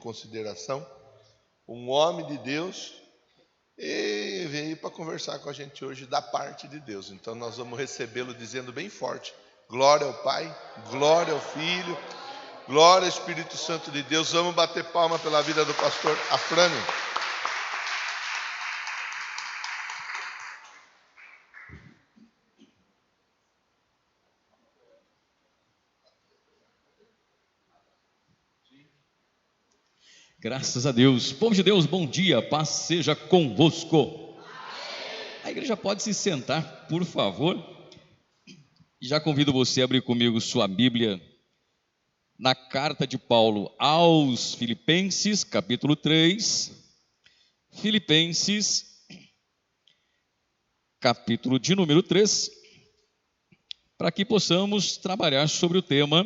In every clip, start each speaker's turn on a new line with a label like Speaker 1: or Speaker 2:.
Speaker 1: consideração, um homem de Deus, e veio para conversar com a gente hoje da parte de Deus. Então nós vamos recebê-lo dizendo bem forte: glória ao Pai, glória ao Filho, glória ao Espírito Santo de Deus. Vamos bater palma pela vida do pastor Afrânio.
Speaker 2: Graças a Deus. Povo de Deus, bom dia, paz seja convosco. A igreja pode se sentar, por favor. E já convido você a abrir comigo sua Bíblia na carta de Paulo aos Filipenses, capítulo 3. Filipenses, capítulo de número 3, para que possamos trabalhar sobre o tema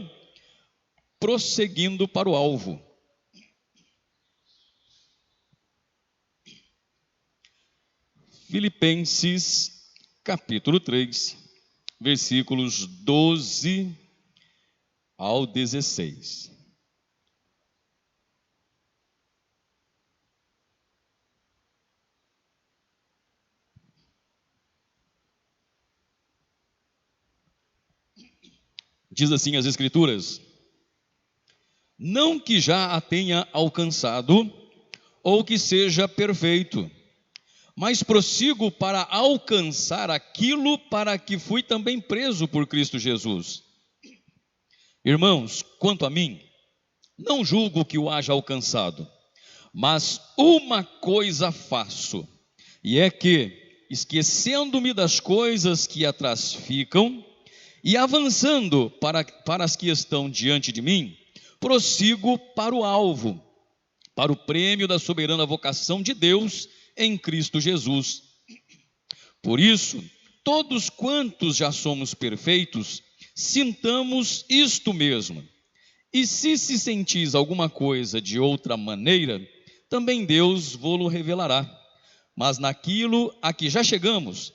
Speaker 2: prosseguindo para o alvo. Filipenses, capítulo 3, versículos 12 ao 16. Diz assim as Escrituras: não que já a tenha alcançado, ou que seja perfeito, mas prossigo para alcançar aquilo para que fui também preso por Cristo Jesus. Irmãos, quanto a mim, não julgo que o haja alcançado, mas uma coisa faço, e é que, esquecendo-me das coisas que atrás ficam, e avançando para as que estão diante de mim, prossigo para o alvo, para o prêmio da soberana vocação de Deus em Cristo Jesus. Por isso, todos quantos já somos perfeitos, sintamos isto mesmo. E se sentis alguma coisa de outra maneira, também Deus vô-lo revelará. Mas naquilo a que já chegamos,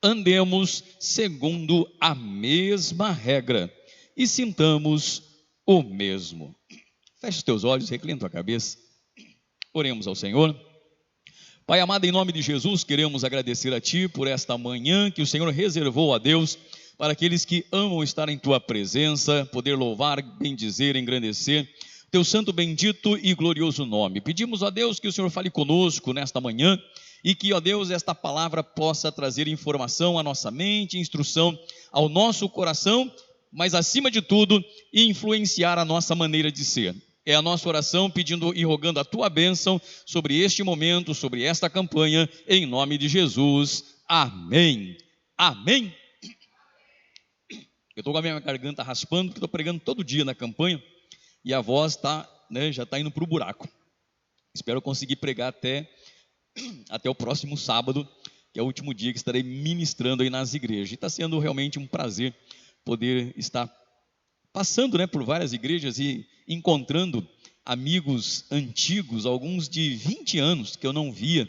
Speaker 2: andemos segundo a mesma regra e sintamos o mesmo. Feche os teus olhos, reclina tua cabeça. Oremos ao Senhor. Pai amado, em nome de Jesus, queremos agradecer a Ti por esta manhã que o Senhor reservou a Deus para aqueles que amam estar em Tua presença, poder louvar, bendizer, engrandecer Teu santo, bendito e glorioso nome. Pedimos a Deus que o Senhor fale conosco nesta manhã e que, ó Deus, esta palavra possa trazer informação à nossa mente, instrução ao nosso coração, mas acima de tudo, influenciar a nossa maneira de ser. É a nossa oração pedindo e rogando a Tua bênção sobre este momento, sobre esta campanha, em nome de Jesus. Amém. Amém. Eu estou com a minha garganta raspando, porque estou pregando todo dia na campanha, e a voz já está indo para o buraco. Espero conseguir pregar até o próximo sábado, que é o último dia que estarei ministrando aí nas igrejas. E está sendo realmente um prazer poder estar passando por várias igrejas e encontrando amigos antigos, alguns de 20 anos que eu não via,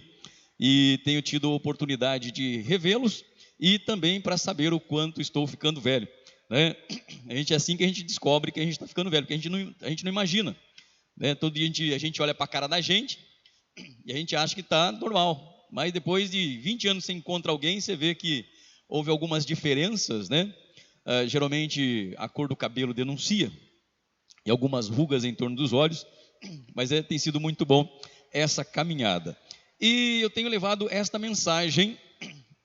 Speaker 2: e tenho tido a oportunidade de revê-los e também para saber o quanto estou ficando velho. É assim que a gente descobre que a gente está ficando velho, porque a gente não imagina. Todo dia a gente olha para a cara da gente e a gente acha que está normal, mas depois de 20 anos você encontra alguém, você vê que houve algumas diferenças, geralmente a cor do cabelo denuncia, e algumas rugas em torno dos olhos, mas tem sido muito bom essa caminhada. E eu tenho levado esta mensagem,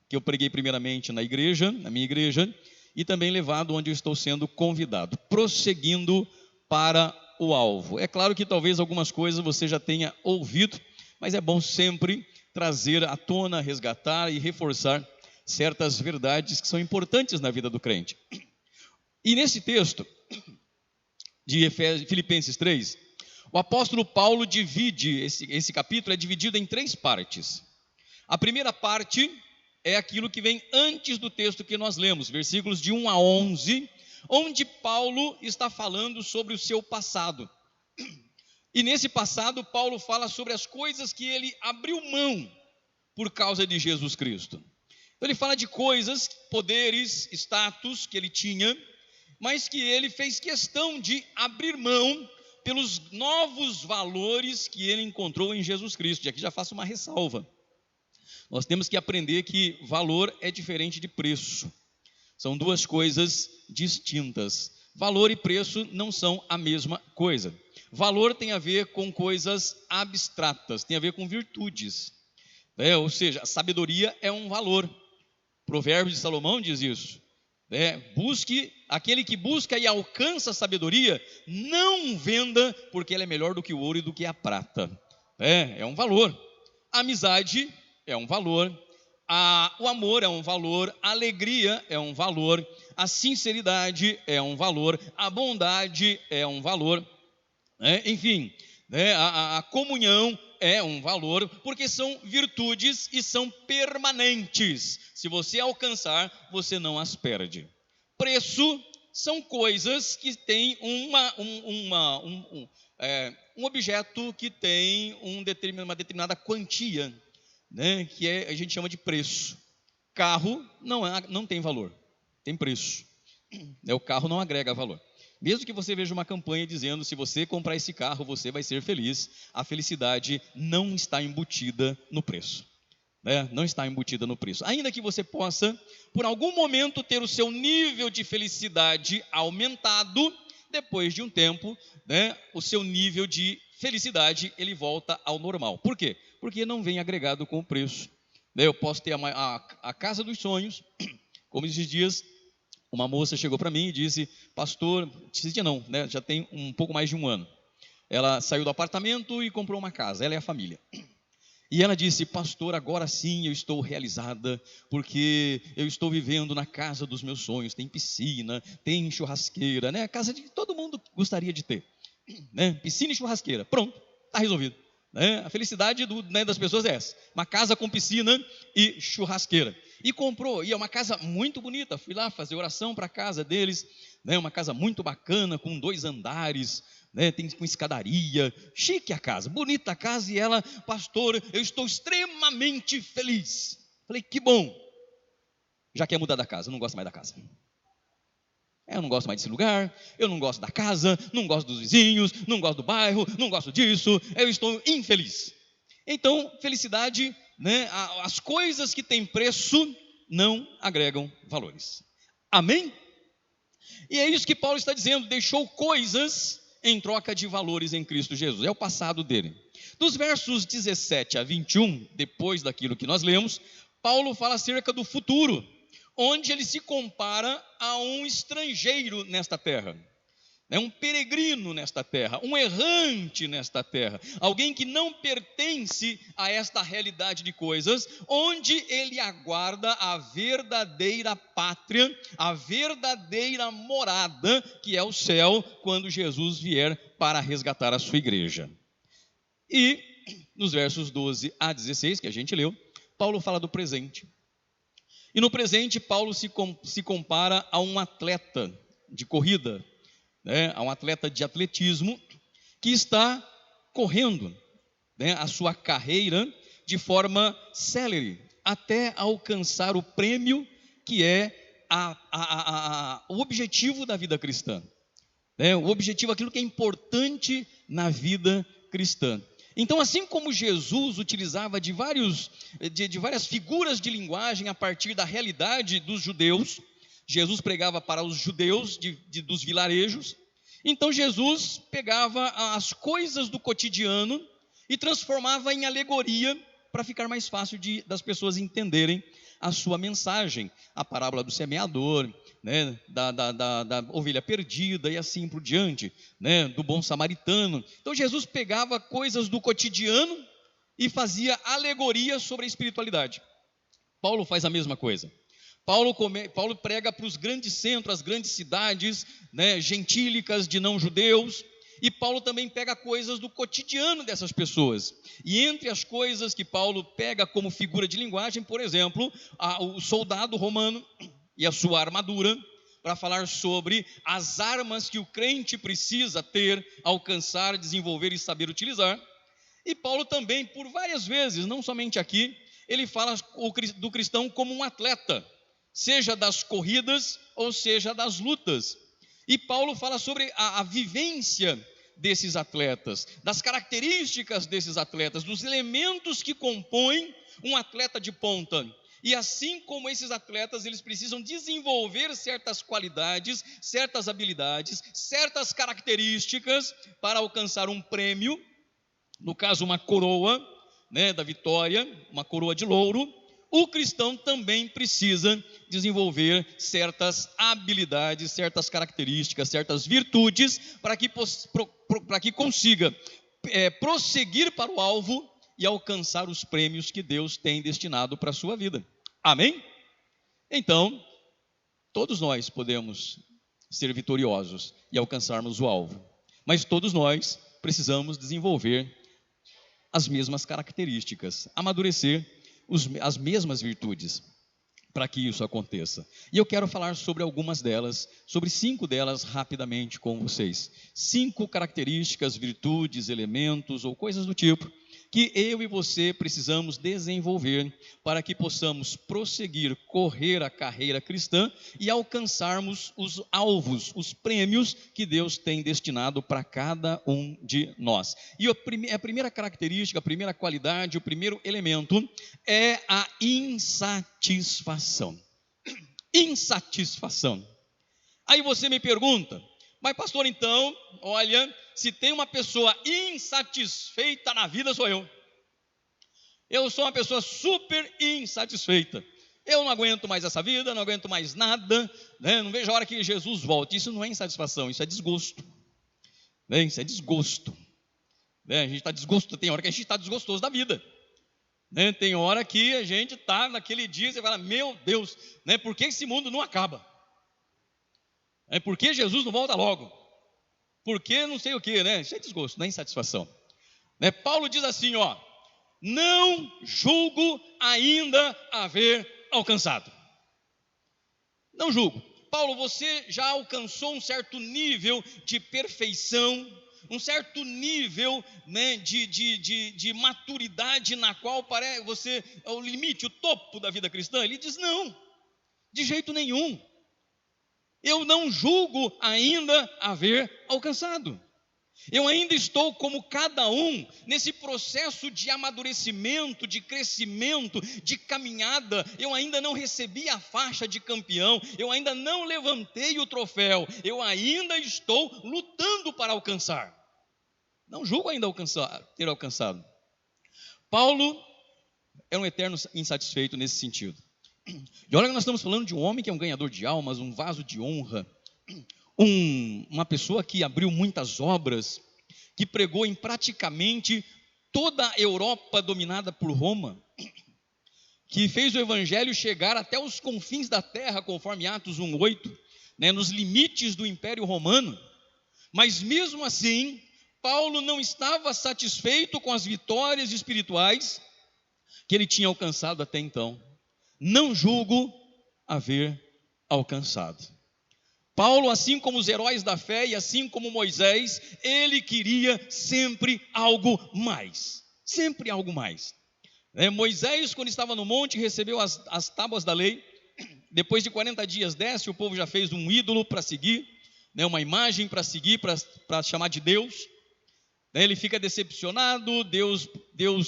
Speaker 2: que eu preguei primeiramente na minha igreja, e também levado onde eu estou sendo convidado, prosseguindo para o alvo. É claro que talvez algumas coisas você já tenha ouvido, mas é bom sempre trazer à tona, resgatar e reforçar certas verdades que são importantes na vida do crente. E nesse texto de Filipenses 3, o apóstolo Paulo divide, esse capítulo é dividido em 3 partes. A primeira parte é aquilo que vem antes do texto que nós lemos, versículos de 1 a 11, onde Paulo está falando sobre o seu passado. E nesse passado, Paulo fala sobre as coisas que ele abriu mão por causa de Jesus Cristo. Então ele fala de coisas, poderes, status que ele tinha, mas que ele fez questão de abrir mão pelos novos valores que ele encontrou em Jesus Cristo. E aqui já faço uma ressalva. Nós temos que aprender que valor é diferente de preço. São duas coisas distintas. Valor e preço não são a mesma coisa. Valor tem a ver com coisas abstratas, tem a ver com virtudes. Ou seja, a sabedoria é um valor. Provérbios de Salomão diz isso. Aquele que busca e alcança a sabedoria, não venda, porque ela é melhor do que o ouro e do que a prata. É um valor. A amizade é um valor. O amor é um valor. A alegria é um valor. A sinceridade é um valor. A bondade é um valor. Enfim, a comunhão é um valor, porque são virtudes e são permanentes. Se você alcançar, você não as perde. Preço são coisas que têm um objeto que tem uma determinada quantia, que a gente chama de preço. Carro não tem valor, tem preço. O carro não agrega valor. Mesmo que você veja uma campanha dizendo, se você comprar esse carro, você vai ser feliz, a felicidade não está embutida no preço. Não está embutida no preço. Ainda que você possa, por algum momento, ter o seu nível de felicidade aumentado, depois de um tempo, o seu nível de felicidade, ele volta ao normal. Por quê? Porque não vem agregado com o preço. Eu posso ter a casa dos sonhos, como esses dias, uma moça chegou para mim e disse, pastor, esse dia não, já tem um pouco mais de um ano. Ela saiu do apartamento e comprou uma casa, ela e a família. E ela disse, pastor, agora sim eu estou realizada, porque eu estou vivendo na casa dos meus sonhos, tem piscina, tem churrasqueira, a casa que todo mundo gostaria de ter, piscina e churrasqueira, pronto, está resolvido. A felicidade das pessoas é essa, uma casa com piscina e churrasqueira. E comprou, e é uma casa muito bonita, fui lá fazer oração para a casa deles, uma casa muito bacana, com 2 andares, tem com escadaria, chique a casa, bonita a casa, e ela, pastor, eu estou extremamente feliz. Falei, que bom, já quer mudar da casa, não gosta mais da casa. Eu não gosto mais desse lugar, eu não gosto da casa, não gosto dos vizinhos, não gosto do bairro, não gosto disso, eu estou infeliz. Então, felicidade, as coisas que têm preço não agregam valores. Amém? E é isso que Paulo está dizendo, deixou coisas em troca de valores em Cristo Jesus, é o passado dele. Dos versos 17 a 21, depois daquilo que nós lemos, Paulo fala acerca do futuro, onde ele se compara a um estrangeiro nesta terra, um peregrino nesta terra, um errante nesta terra, alguém que não pertence a esta realidade de coisas, onde ele aguarda a verdadeira pátria, a verdadeira morada, que é o céu, quando Jesus vier para resgatar a sua igreja. E nos versos 12 a 16, que a gente leu, Paulo fala do presente. E no presente, Paulo se compara a um atleta de corrida, a um atleta de atletismo que está correndo a sua carreira de forma célere, até alcançar o prêmio que é o objetivo da vida cristã. O objetivo, aquilo que é importante na vida cristã. Então, assim como Jesus utilizava de várias figuras de linguagem a partir da realidade dos judeus, Jesus pregava para os judeus dos vilarejos, então Jesus pegava as coisas do cotidiano e transformava em alegoria para ficar mais fácil das pessoas entenderem a sua mensagem, a parábola do semeador, da ovelha perdida e assim por diante, do bom samaritano. Então Jesus pegava coisas do cotidiano e fazia alegoria sobre a espiritualidade. Paulo faz a mesma coisa. Paulo prega para os grandes centros, as grandes cidades, gentílicas de não-judeus, e Paulo também pega coisas do cotidiano dessas pessoas. E entre as coisas que Paulo pega como figura de linguagem, por exemplo, o soldado romano e a sua armadura, para falar sobre as armas que o crente precisa ter, alcançar, desenvolver e saber utilizar. E Paulo também, por várias vezes, não somente aqui, ele fala do cristão como um atleta, seja das corridas ou seja das lutas. E Paulo fala sobre a vivência desses atletas, das características desses atletas, dos elementos que compõem um atleta de ponta. E assim como esses atletas, eles precisam desenvolver certas qualidades, certas habilidades, certas características para alcançar um prêmio, no caso uma coroa, da vitória, uma coroa de louro. O cristão também precisa desenvolver certas habilidades, certas características, certas virtudes, para que consiga prosseguir para o alvo e alcançar os prêmios que Deus tem destinado para a sua vida. Amém? Então, todos nós podemos ser vitoriosos e alcançarmos o alvo, mas todos nós precisamos desenvolver as mesmas características, amadurecer as mesmas virtudes, para que isso aconteça. E eu quero falar sobre algumas delas, sobre 5 delas rapidamente com vocês. 5 características, virtudes, elementos ou coisas do tipo, que eu e você precisamos desenvolver para que possamos prosseguir, correr a carreira cristã e alcançarmos os alvos, os prêmios que Deus tem destinado para cada um de nós. E a primeira característica, a primeira qualidade, o primeiro elemento é a insatisfação. Insatisfação. Aí você me pergunta, mas pastor, então, olha, se tem uma pessoa insatisfeita na vida, sou eu. Eu sou uma pessoa super insatisfeita. Eu não aguento mais essa vida, não aguento mais nada, não vejo a hora que Jesus volte. Isso não é insatisfação, isso é desgosto. Isso é desgosto. A gente está desgosto, tem hora que a gente está desgostoso da vida. Tem hora que a gente está naquele dia, você fala, meu Deus, por que esse mundo não acaba? Por que Jesus não volta logo? Por que não sei o que, Isso é desgosto, não é insatisfação. Paulo diz assim, não julgo ainda haver alcançado. Não julgo. Paulo, você já alcançou um certo nível de perfeição, um certo nível de maturidade na qual parece você é o limite, o topo da vida cristã? Ele diz, não, de jeito nenhum. Eu não julgo ainda haver alcançado. Eu ainda estou como cada um nesse processo de amadurecimento, de crescimento, de caminhada. Eu ainda não recebi a faixa de campeão, eu ainda não levantei o troféu, eu ainda estou lutando para alcançar. Não julgo ainda ter alcançado. Paulo é um eterno insatisfeito nesse sentido. E olha que nós estamos falando de um homem que é um ganhador de almas, um vaso de honra, uma pessoa que abriu muitas obras, que pregou em praticamente toda a Europa dominada por Roma, que fez o evangelho chegar até os confins da terra, conforme Atos 1:8, nos limites do Império Romano. Mas mesmo assim, Paulo não estava satisfeito com as vitórias espirituais que ele tinha alcançado até então. Não julgo haver alcançado. Paulo, assim como os heróis da fé e assim como Moisés, ele queria sempre algo mais. Sempre algo mais. Moisés, quando estava no monte, recebeu as tábuas da lei. Depois de 40 dias desce, o povo já fez um ídolo para seguir, uma imagem para seguir, para chamar de Deus. Ele fica decepcionado, Deus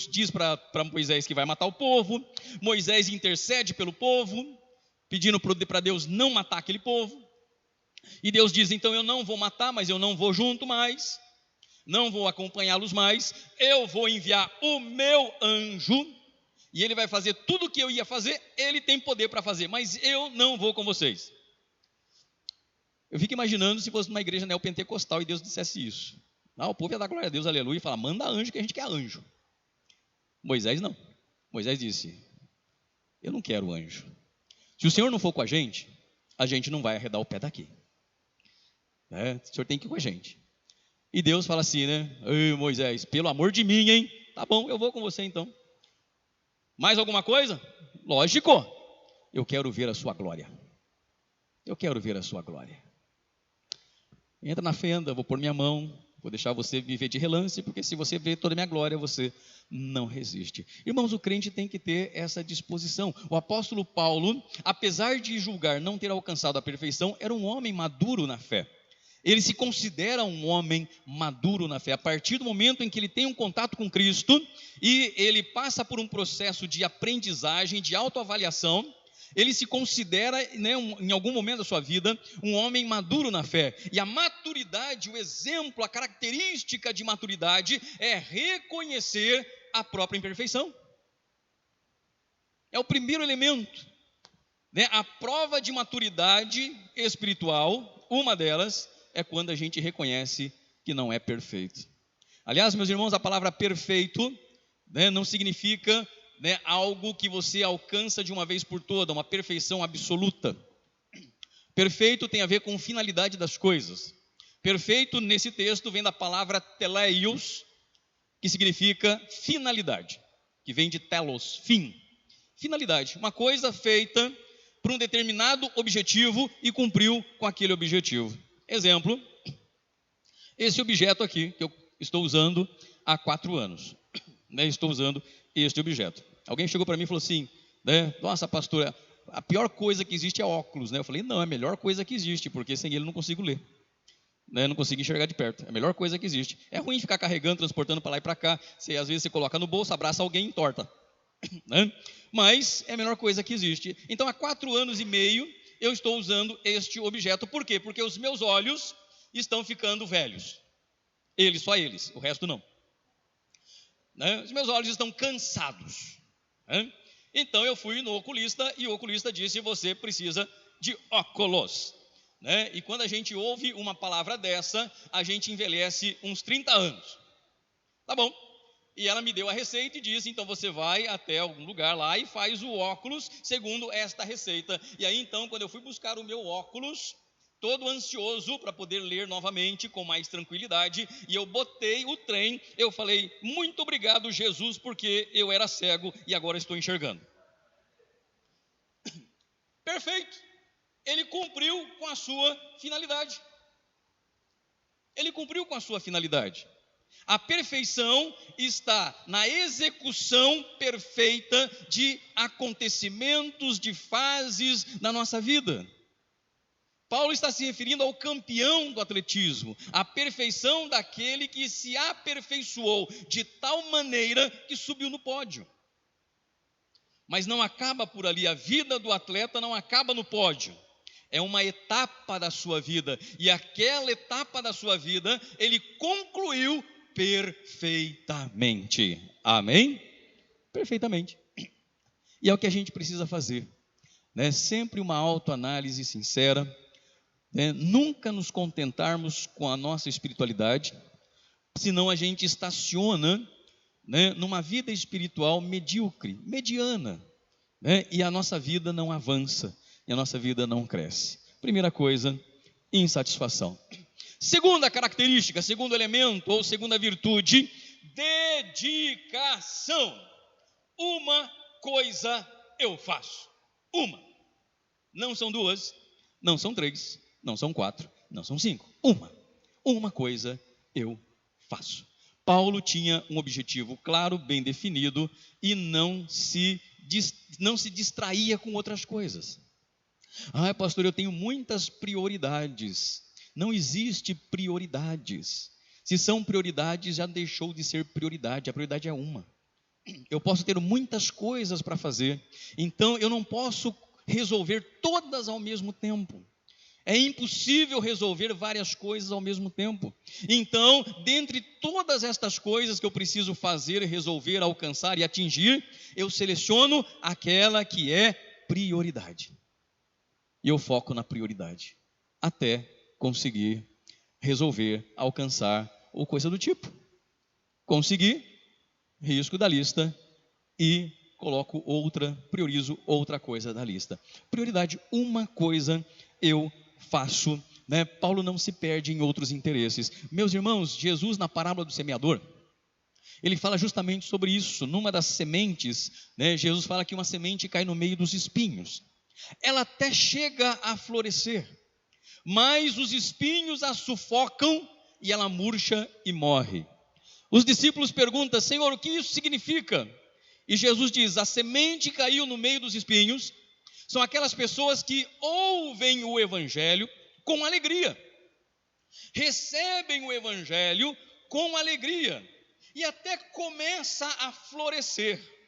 Speaker 2: diz para Moisés que vai matar o povo. Moisés intercede pelo povo, pedindo para Deus não matar aquele povo. E Deus diz, então eu não vou matar, mas eu não vou junto mais, não vou acompanhá-los mais, eu vou enviar o meu anjo, e ele vai fazer tudo o que eu ia fazer, ele tem poder para fazer, mas eu não vou com vocês. Eu fico imaginando se fosse numa igreja neopentecostal e Deus dissesse isso. O povo ia dar glória a Deus, aleluia, e falar, manda anjo que a gente quer anjo. Moisés não. Moisés disse, eu não quero anjo. Se o Senhor não for com a gente não vai arredar o pé daqui. O Senhor tem que ir com a gente. E Deus fala assim, Ei, Moisés, pelo amor de mim, hein? Tá bom, eu vou com você então. Mais alguma coisa? Lógico. Eu quero ver a sua glória. Eu quero ver a sua glória. Entra na fenda, vou pôr minha mão, vou deixar você me ver de relance, porque se você ver toda a minha glória, você não resiste. Irmãos, o crente tem que ter essa disposição. O apóstolo Paulo, apesar de julgar não ter alcançado a perfeição, era um homem maduro na fé. Ele se considera um homem maduro na fé. A partir do momento em que ele tem um contato com Cristo e ele passa por um processo de aprendizagem, de autoavaliação, ele se considera, né, em algum momento da sua vida, um homem maduro na fé. E a maturidade, o exemplo, a característica de maturidade é reconhecer a própria imperfeição. É o primeiro elemento, né? A prova de maturidade espiritual, uma delas, é quando a gente reconhece que não é perfeito. Aliás, meus irmãos, a palavra perfeito, né, não significa, né, algo que você alcança de uma vez por toda, uma perfeição absoluta. Perfeito tem a ver com finalidade das coisas. Perfeito nesse texto vem da palavra teleios, que significa finalidade, que vem de telos, fim. Finalidade, uma coisa feita para um determinado objetivo e cumpriu com aquele objetivo. Exemplo, esse objeto aqui, que eu estou usando há 4 anos. Né, estou usando este objeto. Alguém chegou para mim e falou assim, né, nossa, pastor, a pior coisa que existe é óculos. Né? Eu falei, não, é a melhor coisa que existe, porque sem ele não consigo ler. Né, não consigo enxergar de perto. É a melhor coisa que existe. É ruim ficar carregando, transportando para lá e para cá. Às vezes você coloca no bolso, abraça alguém e entorta. Né? Mas é a melhor coisa que existe. Então, há 4 anos e meio, eu estou usando este objeto. Por quê? Porque os meus olhos estão ficando velhos. Só eles, o resto não. Né? Os meus olhos estão cansados. Né? Então, eu fui no oculista e o oculista disse, você precisa de óculos. Né? E quando a gente ouve uma palavra dessa, a gente envelhece uns 30 anos. Tá bom. E ela me deu a receita e disse, então você vai até algum lugar lá e faz o óculos segundo esta receita. E aí então, quando eu fui buscar o meu óculos, todo ansioso para poder ler novamente com mais tranquilidade, e eu botei o trem, eu falei, muito obrigado Jesus, porque eu era cego e agora estou enxergando. Perfeito. Ele cumpriu com a sua finalidade. Ele cumpriu com a sua finalidade. A perfeição está na execução perfeita de acontecimentos, de fases na nossa vida. Paulo está se referindo ao campeão do atletismo, a perfeição daquele que se aperfeiçoou de tal maneira que subiu no pódio. Mas não acaba por ali, a vida do atleta não acaba no pódio. É uma etapa da sua vida, e aquela etapa da sua vida, ele concluiu perfeitamente. Amém? Perfeitamente. E é o que a gente precisa fazer, né? Sempre uma autoanálise sincera, né? Nunca nos contentarmos com a nossa espiritualidade, senão a gente estaciona, né, numa vida espiritual medíocre, mediana, né? E a nossa vida não avança, e a nossa vida não cresce. Primeira coisa, insatisfação. Segunda característica, segundo elemento ou segunda virtude, dedicação. Uma coisa eu faço. Uma. Não são 2, não são 3, não são 4, não são 5. Uma coisa eu faço. Paulo tinha um objetivo claro, bem definido, e não se distraía com outras coisas. Ah, pastor, eu tenho muitas prioridades. Não existe prioridades. Se são prioridades, já deixou de ser prioridade. A prioridade é uma. Eu posso ter muitas coisas para fazer, então eu não posso resolver todas ao mesmo tempo. É impossível resolver várias coisas ao mesmo tempo. Então, dentre todas estas coisas que eu preciso fazer, resolver, alcançar e atingir, eu seleciono aquela que é prioridade. E eu foco na prioridade, até conseguir resolver, alcançar ou coisa do tipo. Consegui, risco da lista e coloco outra, priorizo outra coisa da lista. Prioridade, uma coisa eu faço, né? Paulo não se perde em outros interesses. Meus irmãos, Jesus na parábola do semeador, ele fala justamente sobre isso. Numa das sementes, né, Jesus fala que uma semente cai no meio dos espinhos. Ela até chega a florescer, mas os espinhos a sufocam e ela murcha e morre. Os discípulos perguntam, Senhor, o que isso significa? E Jesus diz, a semente caiu no meio dos espinhos, são aquelas pessoas que ouvem o evangelho com alegria, recebem o evangelho com alegria e até começa a florescer.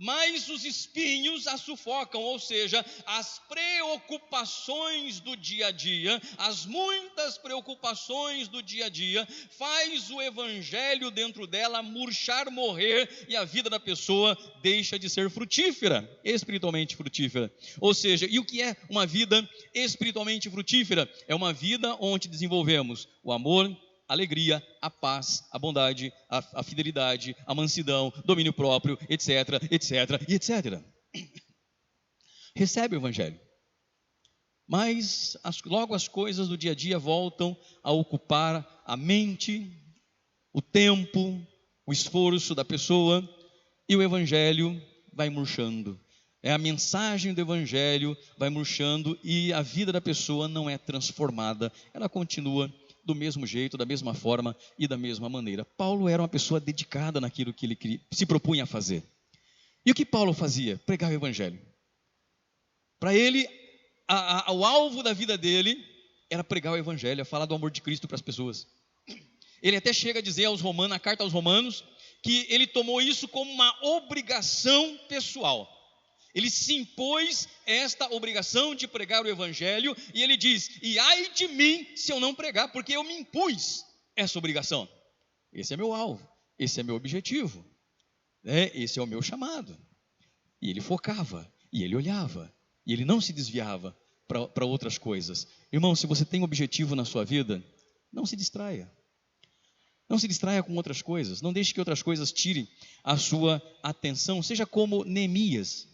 Speaker 2: Mas os espinhos a sufocam, ou seja, as preocupações do dia a dia, as muitas preocupações do dia a dia, faz o evangelho dentro dela murchar, morrer, e a vida da pessoa deixa de ser frutífera, espiritualmente frutífera. Ou seja, e o que é uma vida espiritualmente frutífera? É uma vida onde desenvolvemos o amor, a alegria, a paz, a bondade, a fidelidade, a mansidão, domínio próprio, etc, etc, etc. Recebe o evangelho. Mas logo as coisas do dia a dia voltam a ocupar a mente, o tempo, o esforço da pessoa, e o evangelho vai murchando. A mensagem do evangelho vai murchando e a vida da pessoa não é transformada, ela continua do mesmo jeito, da mesma forma e da mesma maneira. Paulo era uma pessoa dedicada naquilo que ele se propunha a fazer. E o que Paulo fazia? Pregar o evangelho. Para ele, o alvo da vida dele era pregar o evangelho, falar do amor de Cristo para as pessoas. Ele até chega a dizer aos romanos, na carta aos romanos, que ele tomou isso como uma obrigação pessoal. Ele se impôs esta obrigação de pregar o evangelho, e ele diz: e ai de mim se eu não pregar, porque eu me impus essa obrigação. Esse é meu alvo, esse é meu objetivo, esse é o meu chamado. E ele focava, e ele olhava, e ele não se desviava para outras coisas. Irmão, se você tem um objetivo na sua vida, não se distraia. Não se distraia com outras coisas, não deixe que outras coisas tirem a sua atenção. Seja como Neemias,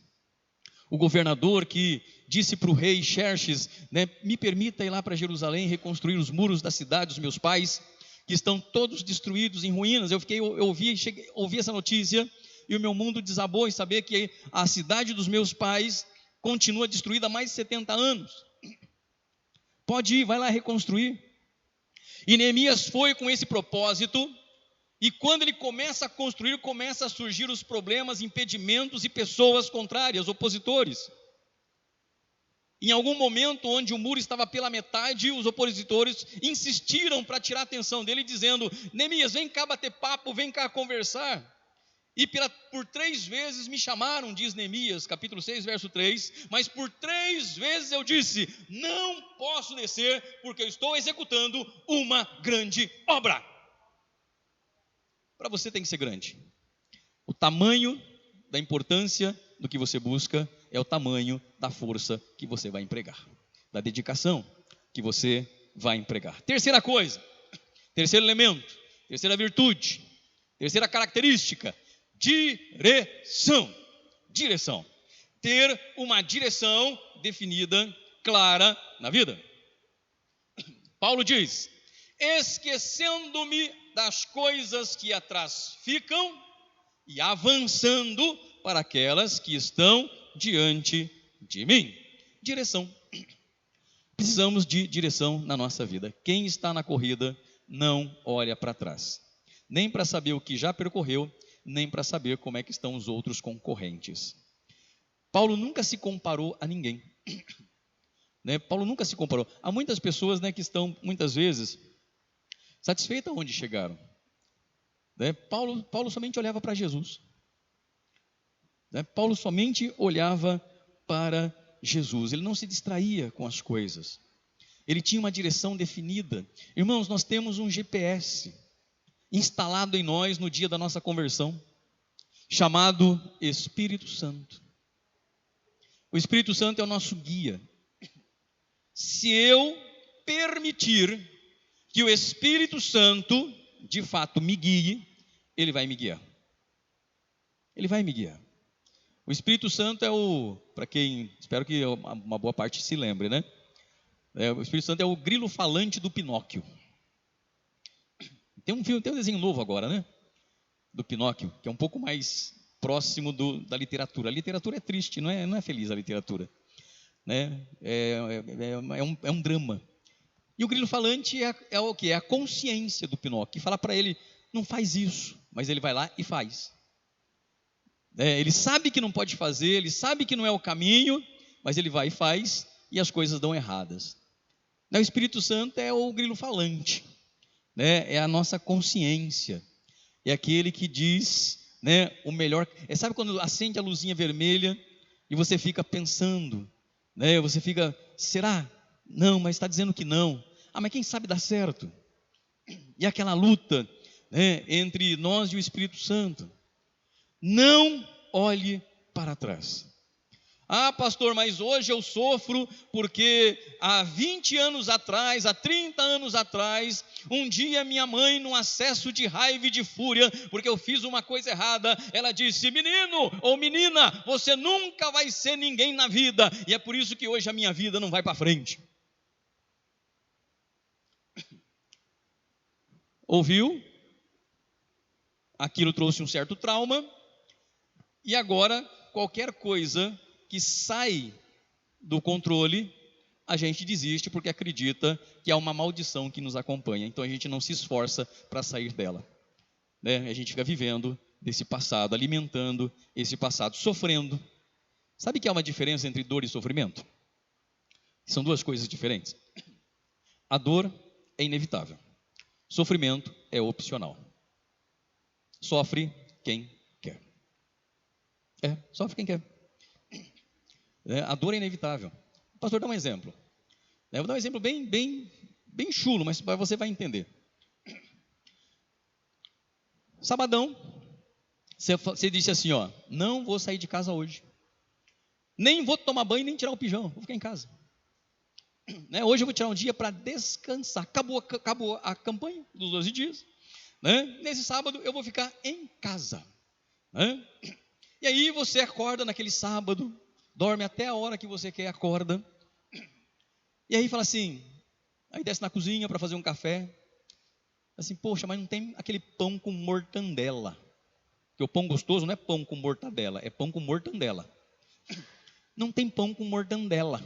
Speaker 2: o governador que disse para o rei Xerxes, me permita ir lá para Jerusalém, reconstruir os muros da cidade dos meus pais, que estão todos destruídos, em ruínas. Eu ouvi essa notícia, e o meu mundo desabou em saber que a cidade dos meus pais continua destruída há mais de 70 anos. Pode ir, vai lá reconstruir. E Neemias foi com esse propósito, e quando ele começa a construir, começa a surgir os problemas, impedimentos e pessoas contrárias, opositores. Em algum momento, onde o muro estava pela metade, os opositores insistiram para tirar a atenção dele, dizendo: Neemias, vem cá bater papo, vem cá conversar. E por 3 vezes me chamaram, diz Neemias, capítulo 6, verso 3, mas por 3 vezes eu disse: não posso descer, porque eu estou executando uma grande obra. Para você tem que ser grande. O tamanho da importância do que você busca é o tamanho da força que você vai empregar, da dedicação que você vai empregar. Terceira coisa, terceiro elemento, terceira virtude, terceira característica: direção. Direção. Ter uma direção definida, clara na vida. Paulo diz: esquecendo-me das coisas que atrás ficam e avançando para aquelas que estão diante de mim. Direção. Precisamos de direção na nossa vida. Quem está na corrida não olha para trás, nem para saber o que já percorreu, nem para saber como é que estão os outros concorrentes. Paulo nunca se comparou a ninguém. Paulo nunca se comparou. Há muitas pessoas que estão, muitas vezes, satisfeitas onde chegaram. Paulo somente olhava para Jesus. Paulo somente olhava para Jesus. Ele não se distraía com as coisas. Ele tinha uma direção definida. Irmãos, nós temos um GPS instalado em nós no dia da nossa conversão, chamado Espírito Santo. O Espírito Santo é o nosso guia. Se eu permitir que o Espírito Santo, de fato, me guie, ele vai me guiar. Ele vai me guiar. O Espírito Santo para quem, espero que uma boa parte se lembre, o Espírito Santo é o grilo falante do Pinóquio. Tem um desenho novo agora, do Pinóquio, que é um pouco mais próximo da literatura. A literatura é triste, não é feliz a literatura. É um drama. E o grilo falante é o quê? É a consciência do Pinóquio, que fala para ele: não faz isso, mas ele vai lá e faz. Ele sabe que não pode fazer, ele sabe que não é o caminho, mas ele vai e faz, e as coisas dão erradas. O Espírito Santo é o grilo falante, né? É a nossa consciência, é aquele que diz, né, o melhor. Sabe quando acende a luzinha vermelha e você fica pensando, né? Você fica, será? Não, mas está dizendo que não. Ah, mas quem sabe dá certo? E aquela luta, né, entre nós e o Espírito Santo. Não olhe para trás. Ah, pastor, mas hoje eu sofro porque há 20 anos atrás, há 30 anos atrás, um dia minha mãe, num acesso de raiva e de fúria, porque eu fiz uma coisa errada, ela disse: menino ou menina, você nunca vai ser ninguém na vida, e é por isso que hoje a minha vida não vai para frente. Ouviu? Aquilo trouxe um certo trauma, e agora qualquer coisa que sai do controle, a gente desiste porque acredita que é uma maldição que nos acompanha. Então a gente não se esforça para sair dela, né? A gente fica vivendo desse passado, alimentando esse passado, sofrendo. Sabe que há uma diferença entre dor e sofrimento? São duas coisas diferentes. A dor é inevitável. Sofrimento é opcional. Sofre quem quer. Sofre quem quer. A dor é inevitável. Pastor, dá um exemplo. Eu vou dar um exemplo bem chulo, mas você vai entender. Sabadão, você disse assim, ó: não vou sair de casa hoje. Nem vou tomar banho, nem tirar o pijama. Vou ficar em casa. Hoje eu vou tirar um dia para descansar. Acabou a campanha dos 12 dias. Nesse sábado eu vou ficar em casa. E aí você acorda naquele sábado, dorme até a hora que você quer, acorda. E aí fala assim, aí desce na cozinha para fazer um café. Assim, poxa, mas não tem aquele pão com mortandela. Porque o pão gostoso não é pão com mortadela, é pão com mortandela. Não tem pão com mortandela.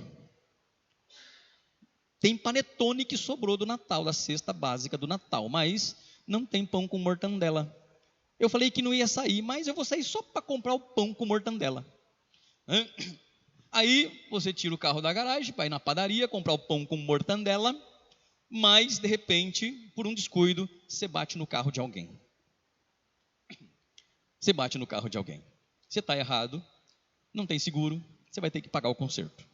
Speaker 2: Tem panetone que sobrou do Natal, da cesta básica do Natal, mas não tem pão com mortandela. Eu falei que não ia sair, mas eu vou sair só para comprar o pão com mortandela. Aí você tira o carro da garagem, vai na padaria comprar o pão com mortandela, mas de repente, por um descuido, você bate no carro de alguém. Você bate no carro de alguém. Você está errado, não tem seguro, você vai ter que pagar o conserto.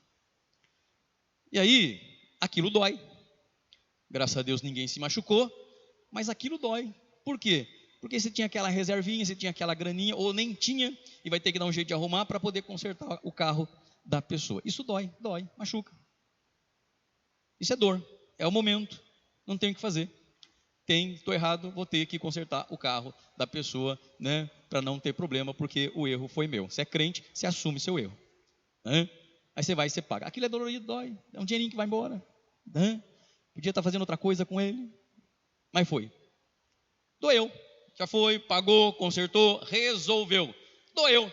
Speaker 2: E aí, aquilo dói. Graças a Deus ninguém se machucou, mas aquilo dói. Por quê? Porque você tinha aquela reservinha, você tinha aquela graninha, ou nem tinha, e vai ter que dar um jeito de arrumar para poder consertar o carro da pessoa. Isso dói, machuca. Isso é dor, é o momento, não tem o que fazer. Estou errado, vou ter que consertar o carro da pessoa, né, para não ter problema, porque o erro foi meu. Você é crente, você assume seu erro. Aí você vai e você paga. Aquilo é dolorido, dói, é um dinheirinho que vai embora. Podia estar fazendo outra coisa com ele, mas foi. Doeu, já foi, pagou, consertou, resolveu. Doeu.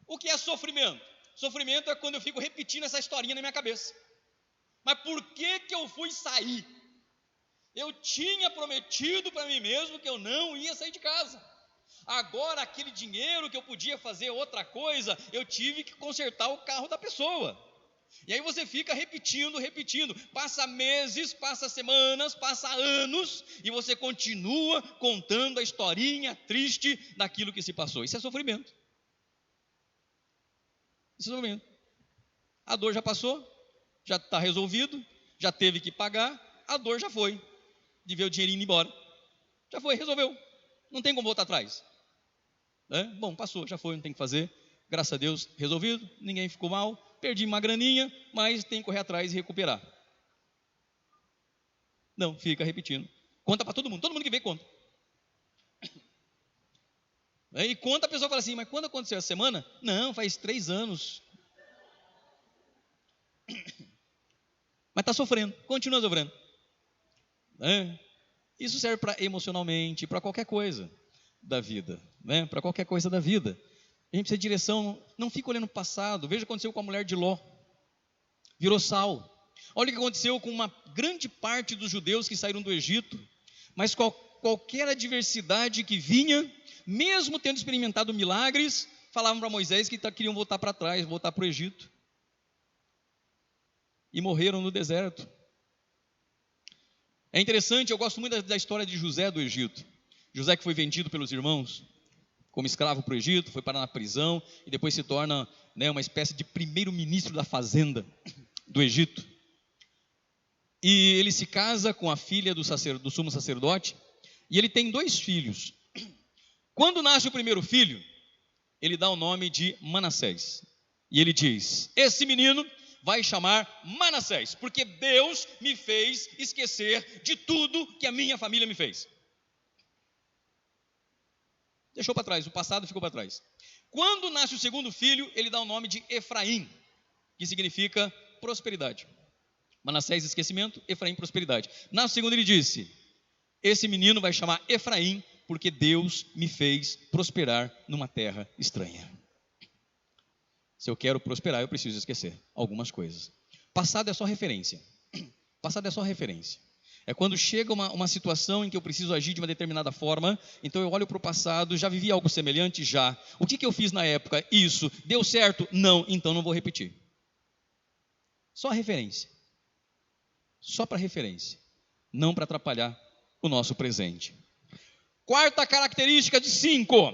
Speaker 2: O que é sofrimento? Sofrimento é quando eu fico repetindo essa historinha na minha cabeça. Mas por que eu fui sair? Eu tinha prometido para mim mesmo que eu não ia sair de casa. Agora aquele dinheiro que eu podia fazer outra coisa, eu tive que consertar o carro da pessoa. E aí você fica repetindo, passa meses, passa semanas, passa anos, e você continua contando a historinha triste daquilo que se passou. Isso é sofrimento. Isso é sofrimento. A dor já passou, já está resolvido, já teve que pagar, a dor já foi, de ver o dinheirinho indo embora. Já foi, resolveu, não tem como voltar atrás. Bom, passou, já foi, não tem o que fazer. Graças a Deus, resolvido, ninguém ficou mal, perdi uma graninha, mas tem que correr atrás e recuperar. Não, fica repetindo. Conta para todo mundo que vê conta. E conta, a pessoa fala assim, mas quando aconteceu essa semana? Não, faz 3 anos. Mas está sofrendo, continua sofrendo. Isso serve para emocionalmente, para qualquer coisa da vida, para qualquer coisa da vida. A gente precisa de direção, não fica olhando o passado. Veja o que aconteceu com a mulher de Ló, virou sal. Olha o que aconteceu com uma grande parte dos judeus que saíram do Egito, mas qualquer adversidade que vinha, mesmo tendo experimentado milagres, falavam para Moisés que queriam voltar para trás, voltar para o Egito, e morreram no deserto. É interessante, eu gosto muito da história de José do Egito. José que foi vendido pelos irmãos como escravo para o Egito, foi parar na prisão e depois se torna, né, uma espécie de primeiro-ministro da fazenda do Egito. E ele se casa com a filha do sumo sacerdote e ele tem 2 filhos. Quando nasce o primeiro filho, ele dá o nome de Manassés. E ele diz: esse menino vai chamar Manassés, porque Deus me fez esquecer de tudo que a minha família me fez. Deixou para trás, o passado ficou para trás. Quando nasce o segundo filho, ele dá o nome de Efraim, que significa prosperidade. Manassés, esquecimento, Efraim, prosperidade. Na segunda ele disse: esse menino vai chamar Efraim, porque Deus me fez prosperar numa terra estranha. Se eu quero prosperar, eu preciso esquecer algumas coisas. Passado é só referência. Passado é só referência. É quando chega uma situação em que eu preciso agir de uma determinada forma, então eu olho para o passado, já vivi algo semelhante? Já. O que eu fiz na época? Isso. Deu certo? Não, então não vou repetir. Só referência. Só para referência. Não para atrapalhar o nosso presente. Quarta característica de 5.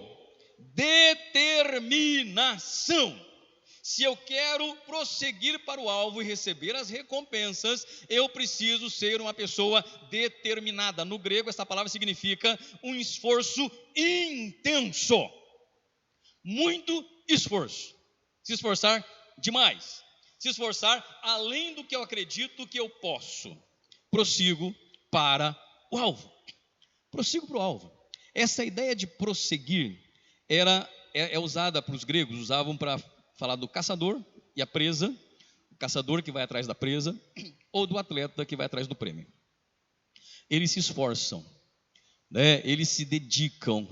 Speaker 2: Determinação. Se eu quero prosseguir para o alvo e receber as recompensas, eu preciso ser uma pessoa determinada. No grego, essa palavra significa um esforço intenso. Muito esforço. Se esforçar demais. Se esforçar além do que eu acredito que eu posso. Prossigo para o alvo. Prossigo para o alvo. Essa ideia de prosseguir é usada para os gregos, usavam para falar do caçador e a presa, o caçador que vai atrás da presa, ou do atleta que vai atrás do prêmio. Eles se esforçam, né? Eles se dedicam,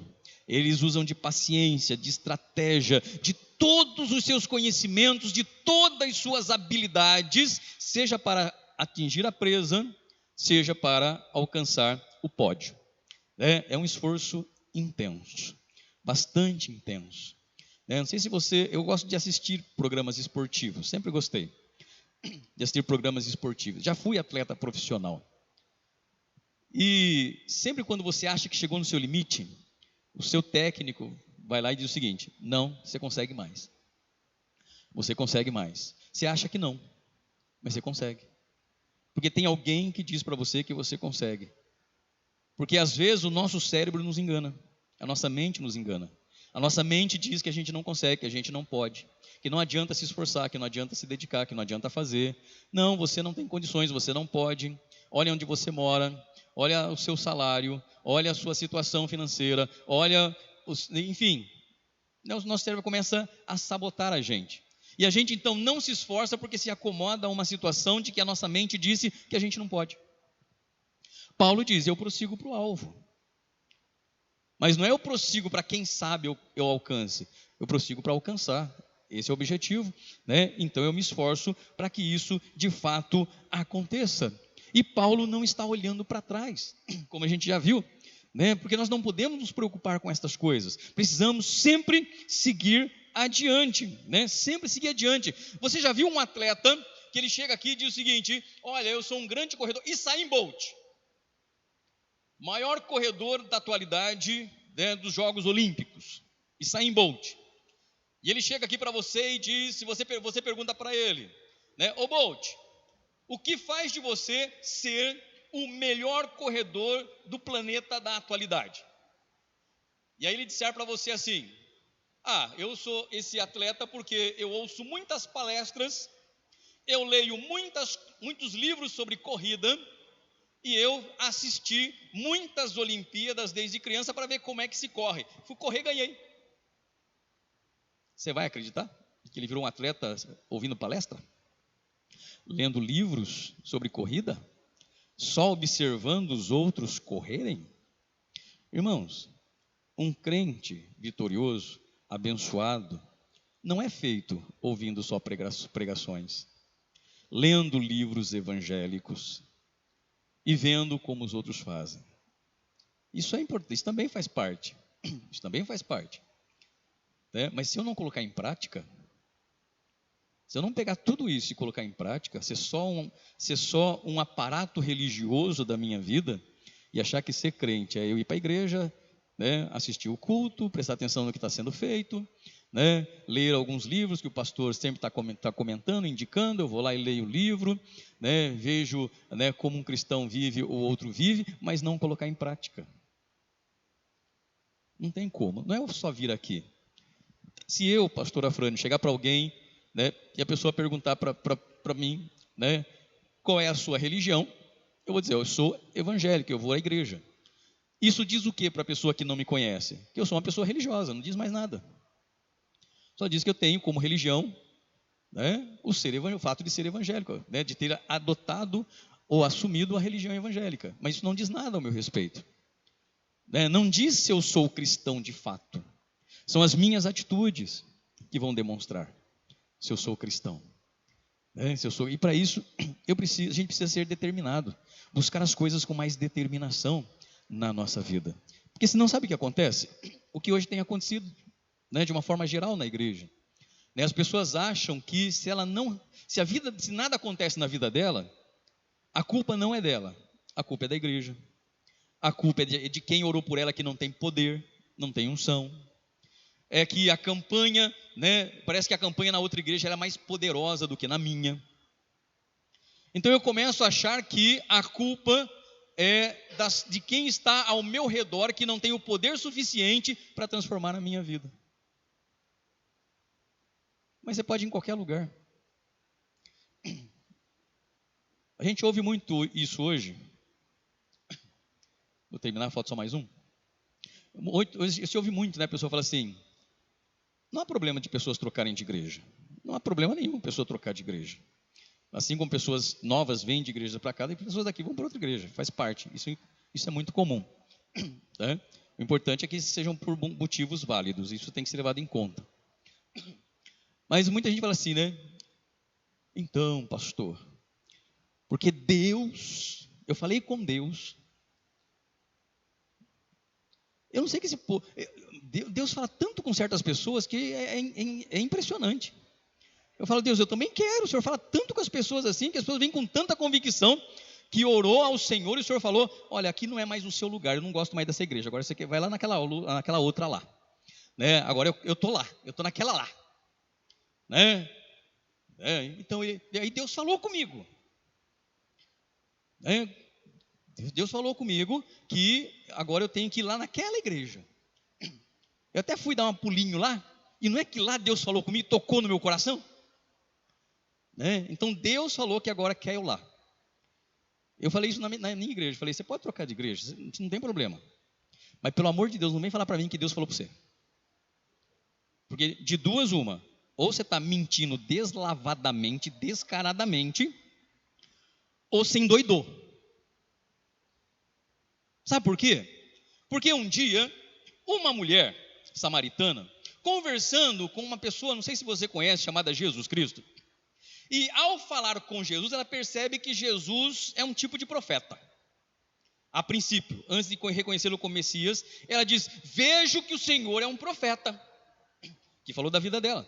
Speaker 2: eles usam de paciência, de estratégia, de todos os seus conhecimentos, de todas as suas habilidades, seja para atingir a presa, seja para alcançar o pódio. É um esforço intenso, bastante intenso. Não sei se eu gosto de assistir programas esportivos, sempre gostei de assistir programas esportivos. Já fui atleta profissional. E sempre quando você acha que chegou no seu limite, o seu técnico vai lá e diz o seguinte: não, você consegue mais. Você consegue mais. Você acha que não, mas você consegue. Porque tem alguém que diz para você que você consegue. Porque às vezes o nosso cérebro nos engana, a nossa mente nos engana. A nossa mente diz que a gente não consegue, que a gente não pode, que não adianta se esforçar, que não adianta se dedicar, que não adianta fazer. Não, você não tem condições, você não pode. Olha onde você mora, olha o seu salário, olha a sua situação financeira, enfim. O nosso cérebro começa a sabotar a gente. E a gente então não se esforça porque se acomoda a uma situação de que a nossa mente disse que a gente não pode. Paulo diz: eu prossigo para o alvo. Mas não é eu prossigo para quem sabe eu alcance, eu prossigo para alcançar. Esse é o objetivo, né? Então eu me esforço para que isso de fato aconteça. E Paulo não está olhando para trás, como a gente já viu, né? Porque nós não podemos nos preocupar com estas coisas. Precisamos sempre seguir adiante, né? Sempre seguir adiante. Você já viu um atleta que ele chega aqui e diz o seguinte: olha, eu sou um grande corredor, Usain Bolt, maior corredor da atualidade, né, dos Jogos Olímpicos, Usain Bolt. E ele chega aqui para você e diz, se você pergunta para ele, né, ô Bolt, o que faz de você ser o melhor corredor do planeta da atualidade? E aí ele disser para você assim: eu sou esse atleta porque eu ouço muitas palestras, eu leio muitos livros sobre corrida, e eu assisti muitas Olimpíadas desde criança para ver como é que se corre. Fui correr, ganhei. Você vai acreditar que ele virou um atleta ouvindo palestra? Lendo livros sobre corrida? Só observando os outros correrem? Irmãos, um crente vitorioso, abençoado, não é feito ouvindo só pregações, lendo livros evangélicos e vendo como os outros fazem. Isso é importante, isso também faz parte. Isso também faz parte. Né? Mas se eu não colocar em prática, Se eu não pegar tudo isso e colocar em prática, ser só um aparato religioso da minha vida e achar que ser crente é eu ir para a igreja, né, assistir o culto, prestar atenção no que está sendo feito, né, ler alguns livros que o pastor sempre está comentando, indicando, eu vou lá e leio o livro, né, vejo, né, como um cristão vive, o outro vive, mas não colocar em prática. Não tem como, não é só vir aqui. Se eu, pastor Afrânio, chegar para alguém, né, e a pessoa perguntar para mim, né, qual é a sua religião, eu vou dizer, eu sou evangélico, eu vou à igreja. Isso diz o que para a pessoa que não me conhece? Que eu sou uma pessoa religiosa, não diz mais nada. Só diz que eu tenho como religião, né, o fato de ser evangélico, né, de ter adotado ou assumido a religião evangélica. Mas isso não diz nada ao meu respeito. Né? Não diz se eu sou cristão de fato. São as minhas atitudes que vão demonstrar se eu sou cristão. Né? E para isso, a gente precisa ser determinado, buscar as coisas com mais determinação na nossa vida. Porque senão, sabe o que acontece? O que hoje tem acontecido, né, de uma forma geral na igreja. Né? As pessoas acham que se nada acontece na vida dela, a culpa não é dela, a culpa é da igreja. A culpa é de quem orou por ela que não tem poder, não tem unção. É que a campanha, né, parece que a campanha na outra igreja é mais poderosa do que na minha. Então eu começo a achar que a culpa é de quem está ao meu redor, que não tem o poder suficiente para transformar a minha vida. Mas você pode ir em qualquer lugar. A gente ouve muito isso hoje. Vou terminar, falta só mais um. Hoje se ouve muito, né? A pessoa fala assim, não há problema de pessoas trocarem de igreja. Não há problema nenhum pessoa trocar de igreja. Assim como pessoas novas vêm de igreja para cá, e pessoas daqui vão para outra igreja. Faz parte. Isso é muito comum. Né? O importante é que sejam por motivos válidos. Isso tem que ser levado em conta. Mas muita gente fala assim, né? Então, pastor, porque Deus, eu falei com Deus. Eu não sei que Deus fala tanto com certas pessoas que é impressionante. Eu falo, Deus, eu também quero. O Senhor fala tanto com as pessoas assim, que as pessoas vêm com tanta convicção, que orou ao Senhor e o Senhor falou, olha, aqui não é mais o seu lugar, eu não gosto mais dessa igreja, agora você vai lá naquela outra lá. Né? Agora eu estou lá, eu estou naquela lá. Né? Então, aí Deus falou comigo. Né? Deus falou comigo que agora eu tenho que ir lá naquela igreja. Eu até fui dar um pulinho lá, e não é que lá Deus falou comigo, tocou no meu coração? Né? Então Deus falou que agora quer eu lá. Eu falei isso na minha igreja, falei, você pode trocar de igreja, não tem problema. Mas pelo amor de Deus, não vem falar para mim que Deus falou para você. Porque de duas uma, ou você está mentindo deslavadamente, descaradamente, ou você endoidou. Sabe por quê? Porque um dia, uma mulher samaritana, conversando com uma pessoa, não sei se você conhece, chamada Jesus Cristo, e ao falar com Jesus, ela percebe que Jesus é um tipo de profeta. A princípio, antes de reconhecê-lo como Messias, ela diz, vejo que o Senhor é um profeta, que falou da vida dela.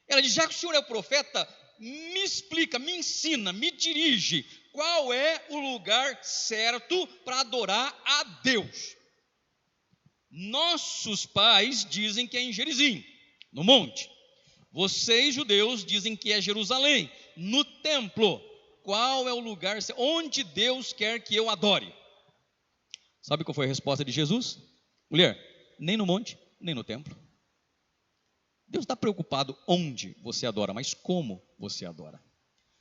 Speaker 2: Ela diz, já que o Senhor é o profeta, me explica, me ensina, me dirige, qual é o lugar certo para adorar a Deus. Nossos pais dizem que é em Gerizim, no monte. Vocês, judeus, dizem que é Jerusalém, no templo. Qual é o lugar onde Deus quer que eu adore? Sabe qual foi a resposta de Jesus? Mulher, nem no monte, nem no templo. Deus está preocupado onde você adora, mas como você adora.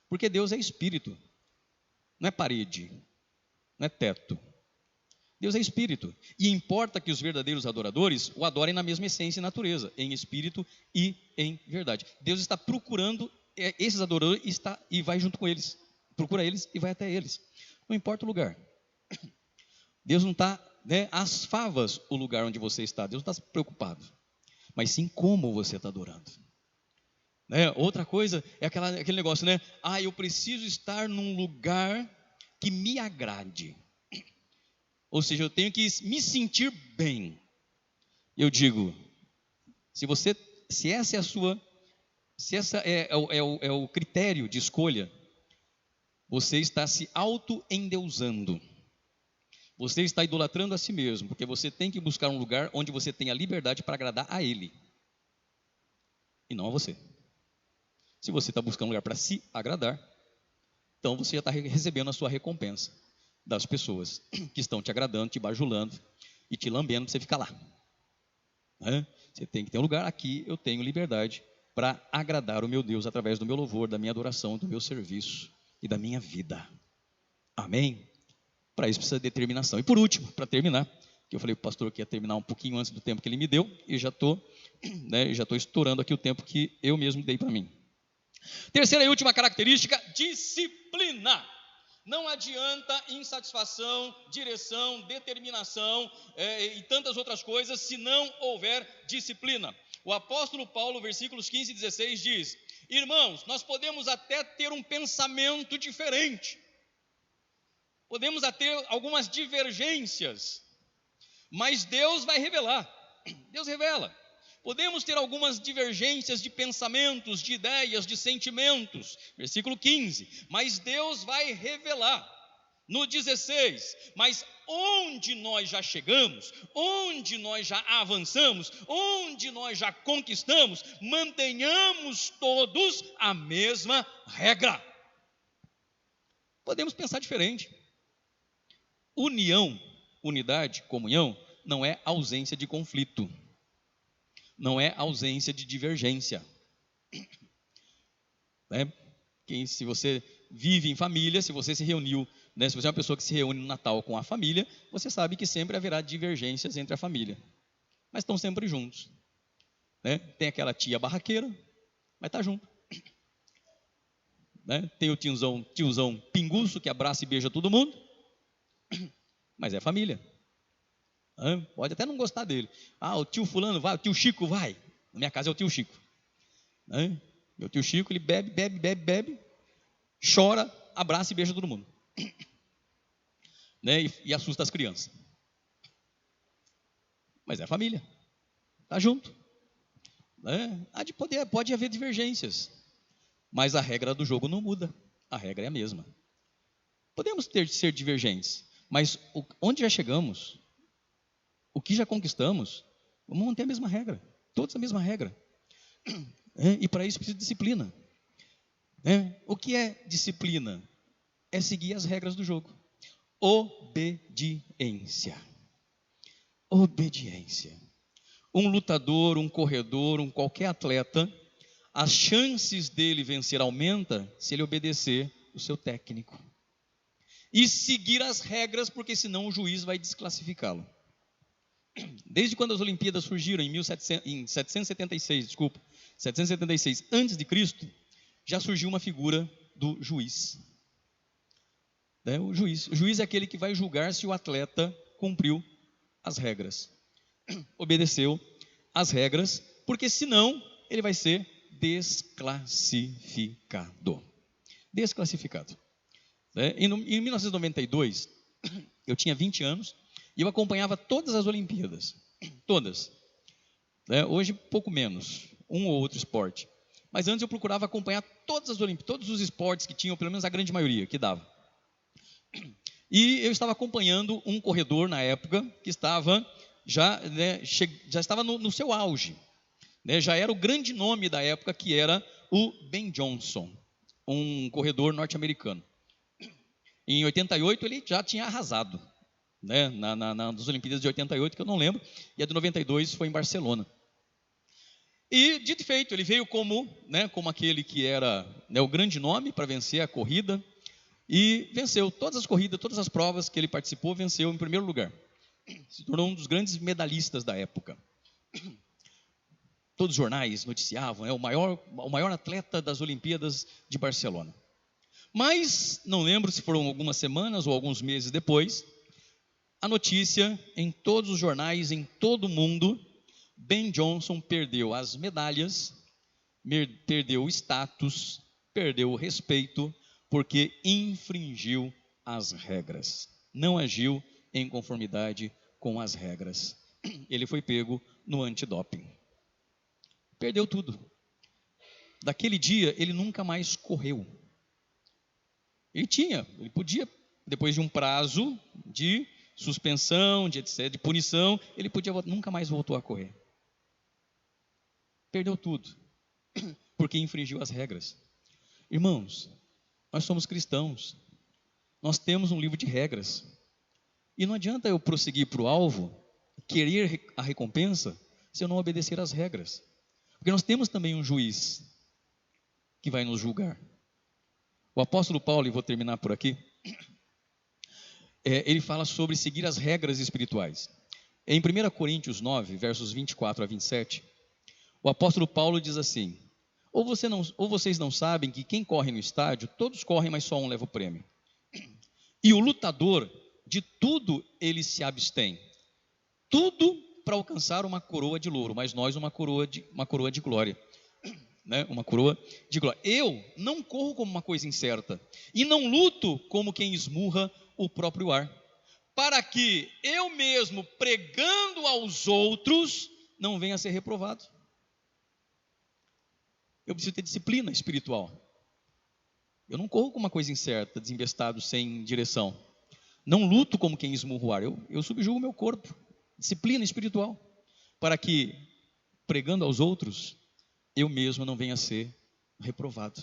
Speaker 2: Porque Deus é espírito, não é parede, não é teto. Deus é espírito, e importa que os verdadeiros adoradores o adorem na mesma essência e natureza, em espírito e em verdade. Deus está procurando esses adoradores e vai junto com eles, procura eles e vai até eles, não importa o lugar. Deus não está, né, às favas o lugar onde você está, Deus não está preocupado, mas sim como você está adorando. Né? Outra coisa é aquele negócio, né? Eu preciso estar num lugar que me agrade. Ou seja, eu tenho que me sentir bem. Eu digo, se essa é a sua Se essa é o critério de escolha, você está se auto-endeusando. Você está idolatrando a si mesmo, porque você tem que buscar um lugar onde você tenha liberdade para agradar a Ele, e não a você. Se você está buscando um lugar para se agradar, então você já está recebendo a sua recompensa das pessoas que estão te agradando, te bajulando e te lambendo para você ficar lá. Você tem que ter um lugar aqui, eu tenho liberdade para agradar o meu Deus através do meu louvor, da minha adoração, do meu serviço e da minha vida. Amém? Para isso precisa de determinação. E por último, para terminar, que eu falei para o pastor que ia terminar um pouquinho antes do tempo que ele me deu, e já estou estourando aqui o tempo que eu mesmo dei para mim. Terceira e última característica, disciplina. Não adianta insatisfação, direção, determinação e tantas outras coisas se não houver disciplina. O apóstolo Paulo, versículos 15 e 16 diz: irmãos, nós podemos até ter um pensamento diferente, podemos até ter algumas divergências, mas Deus vai revelar, Deus revela. Podemos ter algumas divergências de pensamentos, de ideias, de sentimentos, versículo 15, mas Deus vai revelar. No 16, mas onde nós já chegamos, onde nós já avançamos, onde nós já conquistamos, mantenhamos todos a mesma regra. Podemos pensar diferente. União, unidade, comunhão, não é ausência de conflito. Não é ausência de divergência. Se você vive em família, se você se reuniu, se você é uma pessoa que se reúne no Natal com a família, você sabe que sempre haverá divergências entre a família, mas estão sempre juntos. Tem aquela tia barraqueira, mas está junto. Tem o tiozão pinguço que abraça e beija todo mundo, mas é família. Pode até não gostar dele. O tio fulano vai, o tio Chico vai. Na minha casa é o tio Chico. Meu tio Chico, ele bebe, chora, abraça e beija todo mundo. E assusta as crianças. Mas é família. Está junto. Pode haver divergências, mas a regra do jogo não muda. A regra é a mesma. Podemos ser divergentes, mas onde já chegamos, o que já conquistamos, vamos manter a mesma regra, todos a mesma regra. E para isso precisa de disciplina. O que é disciplina? É seguir as regras do jogo. Obediência. Obediência. Um lutador, um corredor, qualquer atleta, as chances dele vencer aumenta se ele obedecer o seu técnico. E seguir as regras, porque senão o juiz vai desclassificá-lo. Desde quando as Olimpíadas surgiram, em 776, antes de Cristo, já surgiu uma figura do juiz. O juiz é aquele que vai julgar se o atleta cumpriu as regras, obedeceu as regras, porque senão ele vai ser desclassificado. Em 1992, eu tinha 20 anos e eu acompanhava todas as Olimpíadas, todas. Hoje, pouco menos, um ou outro esporte. Mas antes eu procurava acompanhar todas as Olimpíadas, todos os esportes que tinham, pelo menos a grande maioria, que dava. E eu estava acompanhando um corredor na época que estava já estava no seu auge. Já era o grande nome da época, que era o Ben Johnson, um corredor norte-americano. Em 88 ele já tinha arrasado, nas Olimpíadas de 88, que eu não lembro, e a de 92 foi em Barcelona. E, dito e feito, ele veio como aquele que era o grande nome para vencer a corrida, e venceu todas as corridas, todas as provas que ele participou, venceu em primeiro lugar. Se tornou um dos grandes medalhistas da época. Todos os jornais noticiavam, o maior atleta das Olimpíadas de Barcelona. Mas, não lembro se foram algumas semanas ou alguns meses depois, a notícia em todos os jornais, em todo o mundo, Ben Johnson perdeu as medalhas, perdeu o status, perdeu o respeito, porque infringiu as regras, não agiu em conformidade com as regras. Ele foi pego no antidoping. Perdeu tudo. daquele dia, ele nunca mais correu. Ele podia, depois de um prazo de suspensão, de etc., de punição, ele podia, nunca mais voltou a correr. Perdeu tudo, porque infringiu as regras. Irmãos, nós somos cristãos, nós temos um livro de regras, e não adianta eu prosseguir para o alvo, querer a recompensa, se eu não obedecer às regras, porque nós temos também um juiz que vai nos julgar. O apóstolo Paulo, e vou terminar por aqui, ele fala sobre seguir as regras espirituais. Em 1 Coríntios 9, versos 24 a 27, o apóstolo Paulo diz assim: ou vocês não sabem que quem corre no estádio, todos correm, mas só um leva o prêmio. E o lutador, de tudo ele se abstém, tudo para alcançar uma coroa de louro, mas nós uma coroa de glória. Né? Uma coroa de glória. Eu não corro como uma coisa incerta, e não luto como quem esmurra o próprio ar, para que eu mesmo, pregando aos outros, não venha a ser reprovado. Eu preciso ter disciplina espiritual. Eu não corro como uma coisa incerta, desinvestado, sem direção. Não luto como quem esmurra o ar. Eu subjugo o meu corpo. Disciplina espiritual, para que, pregando aos outros, eu mesmo não venha a ser reprovado.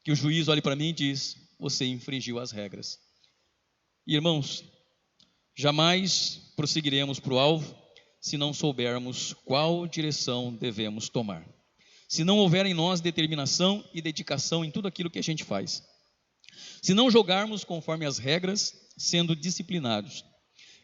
Speaker 2: Que o juiz olhe para mim e diz: você infringiu as regras. Irmãos, jamais prosseguiremos para o alvo se não soubermos qual direção devemos tomar. Se não houver em nós determinação e dedicação em tudo aquilo que a gente faz. Se não jogarmos conforme as regras, sendo disciplinados.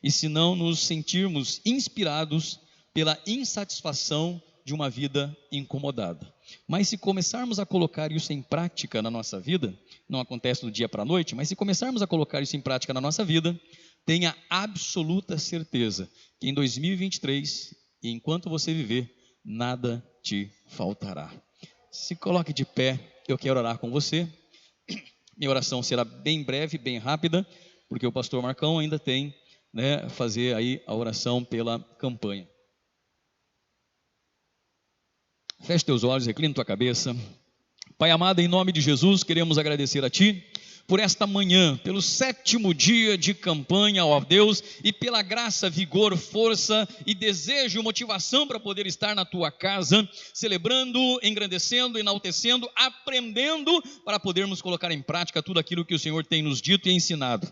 Speaker 2: E se não nos sentirmos inspirados pela insatisfação de uma vida incomodada. Mas se começarmos a colocar isso em prática na nossa vida, não acontece do dia para a noite, mas se começarmos a colocar isso em prática na nossa vida, tenha absoluta certeza que em 2023, e enquanto você viver, nada te faltará. Se coloque de pé, eu quero orar com você. Minha oração será bem breve, bem rápida, porque o pastor Marcão ainda tem, fazer aí a oração pela campanha. Feche teus olhos, reclina tua cabeça. Pai amado, em nome de Jesus, queremos agradecer a Ti por esta manhã, pelo 7º dia de campanha, ó Deus, e pela graça, vigor, força e desejo e motivação para poder estar na Tua casa, celebrando, engrandecendo, enaltecendo, aprendendo, para podermos colocar em prática tudo aquilo que o Senhor tem nos dito e ensinado.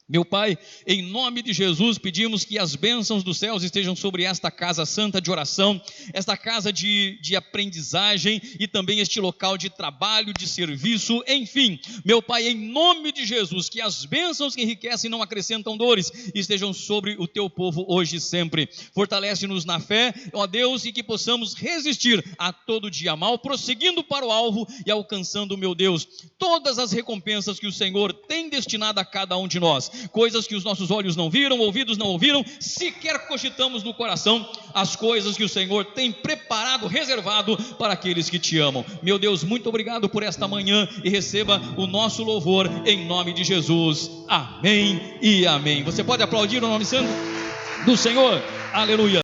Speaker 2: Meu Pai, em nome de Jesus, pedimos que as bênçãos dos céus estejam sobre esta casa santa de oração, esta casa de aprendizagem e também este local de trabalho, de serviço, enfim. Meu Pai, em nome de Jesus, que as bênçãos que enriquecem e não acrescentam dores estejam sobre o Teu povo hoje e sempre. Fortalece-nos na fé, ó Deus, e que possamos resistir a todo dia mal, prosseguindo para o alvo e alcançando, meu Deus, todas as recompensas que o Senhor tem destinado a cada um de nós. Coisas que os nossos olhos não viram, ouvidos não ouviram, sequer cogitamos no coração, as coisas que o Senhor tem preparado, reservado para aqueles que Te amam. Meu Deus, muito obrigado por esta manhã e receba o nosso louvor em nome de Jesus. Amém e amém. Você pode aplaudir o nome santo do Senhor? Aleluia.